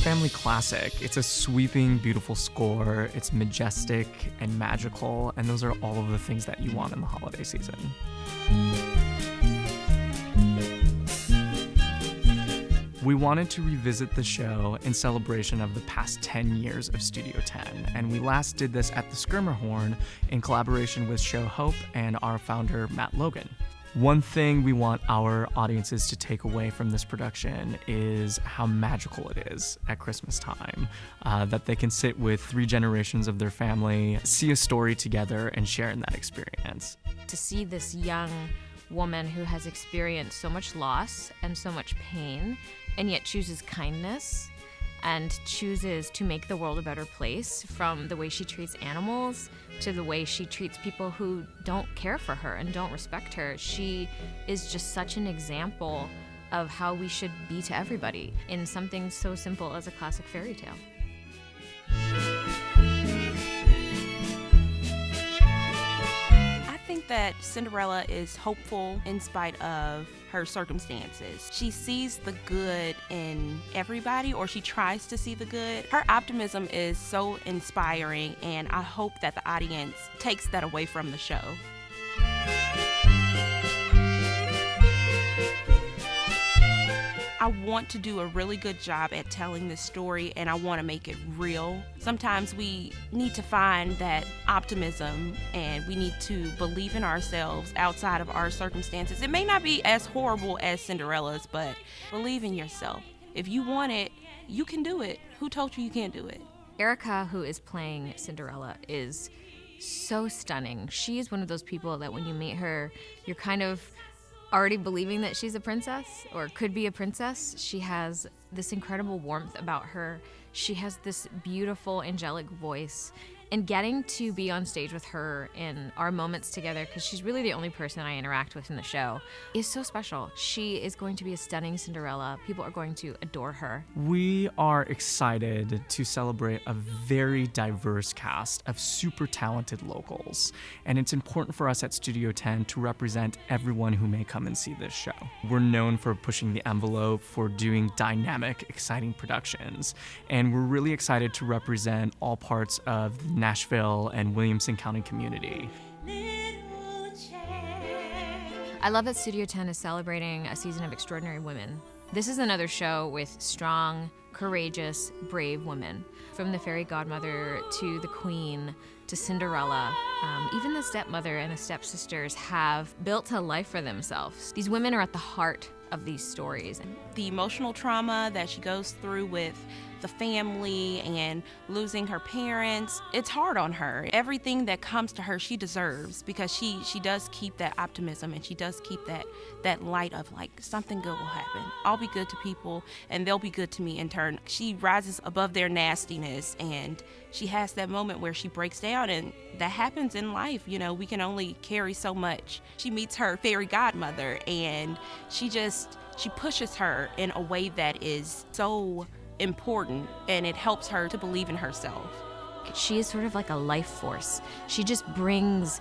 family classic. It's a sweeping, beautiful score. It's majestic and magical, and those are all of the things that you want in the holiday season. We wanted to revisit the show in celebration of the past 10 years of Studio Tenn, and we last did this at the Skirmerhorn in collaboration with Show Hope and our founder, Matt Logan. One thing we want our audiences to take away from this production is how magical it is at Christmas time, that they can sit with 3 generations of their family, see a story together, and share in that experience. To see this young woman who has experienced so much loss and so much pain, and yet chooses kindness and chooses to make the world a better place, from the way she treats animals to the way she treats people who don't care for her and don't respect her. She is just such an example of how we should be to everybody in something so simple as a classic fairy tale. I think that Cinderella is hopeful in spite of her circumstances. She sees the good in everybody, or she tries to see the good. Her optimism is so inspiring, and I hope that the audience takes that away from the show. I want to do a really good job at telling this story, and I want to make it real. Sometimes we need to find that optimism, and we need to believe in ourselves outside of our circumstances. It may not be as horrible as Cinderella's, but believe in yourself. If you want it, you can do it. Who told you you can't do it? Erica, who is playing Cinderella, is so stunning. She is one of those people that when you meet her, you're kind of already believing that she's a princess or could be a princess. She has this incredible warmth about her. She has this beautiful angelic voice, and getting to be on stage with her in our moments together, because she's really the only person I interact with in the show, is so special. She is going to be a stunning Cinderella. People are going to adore her. We are excited to celebrate a very diverse cast of super talented locals, and it's important for us at Studio Tenn to represent everyone who may come and see this show. We're known for pushing the envelope, for doing dynamic, exciting productions, and we're really excited to represent all parts of the Nashville and Williamson County community. I love that Studio Tenn is celebrating a season of extraordinary women. This is another show with strong, courageous, brave women. From the fairy godmother to the queen to Cinderella, even the stepmother and the stepsisters have built a life for themselves. These women are at the heart of these stories. The emotional trauma that she goes through with the family and losing her parents, it's hard on her. Everything that comes to her, she deserves, because she does keep that optimism, and she does keep that light of like, something good will happen. I'll be good to people and they'll be good to me in turn. She rises above their nastiness, and she has that moment where she breaks down, and that happens in life. You know, we can only carry so much. She meets her fairy godmother, and she pushes her in a way that is so important, and it helps her to believe in herself. She is sort of like a life force. She just brings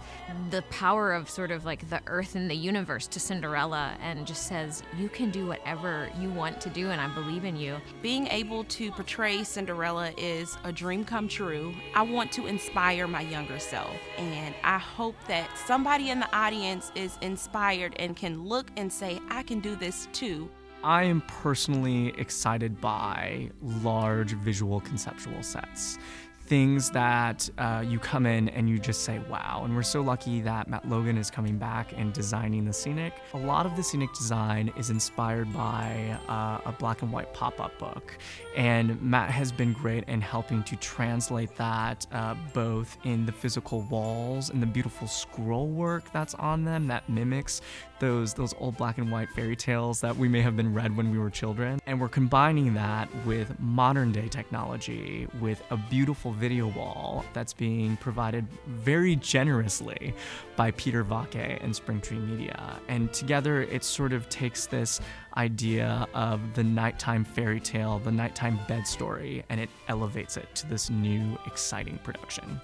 the power of sort of like the earth and the universe to Cinderella, and just says, you can do whatever you want to do, and I believe in you. Being able to portray Cinderella is a dream come true. I want to inspire my younger self, and I hope that somebody in the audience is inspired and can look and say, I can do this too. I am personally excited by large visual conceptual sets. Things that you come in and you just say, wow. And we're so lucky that Matt Logan is coming back and designing the scenic. A lot of the scenic design is inspired by a black and white pop-up book. And Matt has been great in helping to translate that both in the physical walls and the beautiful scroll work that's on them that mimics those old black and white fairy tales that we may have been read when we were children. And we're combining that with modern day technology, with a beautiful video wall that's being provided very generously by Peter Vake and Springtree Media. And together it sort of takes this idea of the nighttime fairy tale, the nighttime bed story, and it elevates it to this new, exciting production.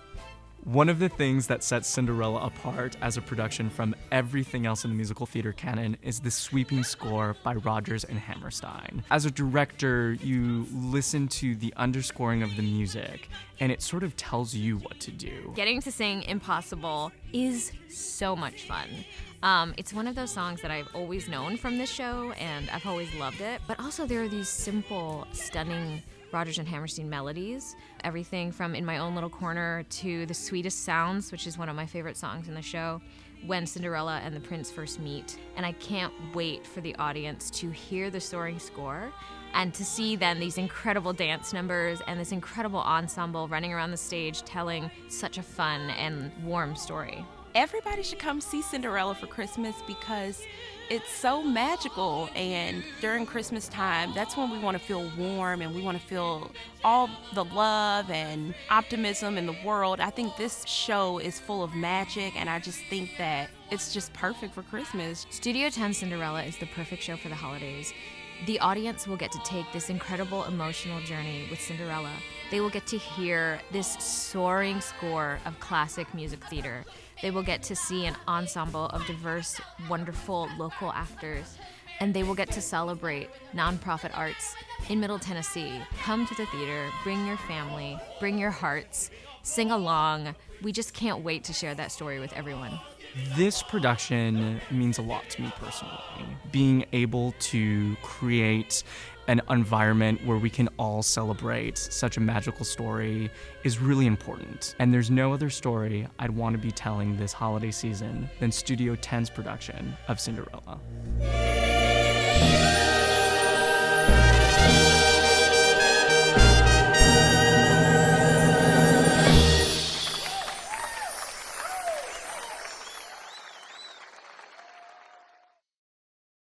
One of the things that sets Cinderella apart as a production from everything else in the musical theater canon is the sweeping score by Rodgers and Hammerstein. As a director, you listen to the underscoring of the music, and it sort of tells you what to do. Getting to sing Impossible is so much fun. It's one of those songs that I've always known from this show, and I've always loved it. But also there are these simple, stunning Rodgers and Hammerstein melodies. Everything from In My Own Little Corner to The Sweetest Sounds, which is one of my favorite songs in the show, when Cinderella and the prince first meet. And I can't wait for the audience to hear the soaring score and to see then these incredible dance numbers and this incredible ensemble running around the stage telling such a fun and warm story. Everybody should come see Cinderella for Christmas because it's so magical, and during Christmas time, that's when we want to feel warm and we want to feel all the love and optimism in the world. I think this show is full of magic, and I just think that it's just perfect for Christmas. Studio Tenn Cinderella is the perfect show for the holidays. The audience will get to take this incredible emotional journey with Cinderella. They will get to hear this soaring score of classic music theater. They will get to see an ensemble of diverse, wonderful local actors, and they will get to celebrate nonprofit arts in Middle Tennessee. Come to the theater, bring your family, bring your hearts, sing along. We just can't wait to share that story with everyone. This production means a lot to me personally. Being able to create an environment where we can all celebrate such a magical story is really important. And there's no other story I'd want to be telling this holiday season than Studio Tenn's production of Cinderella.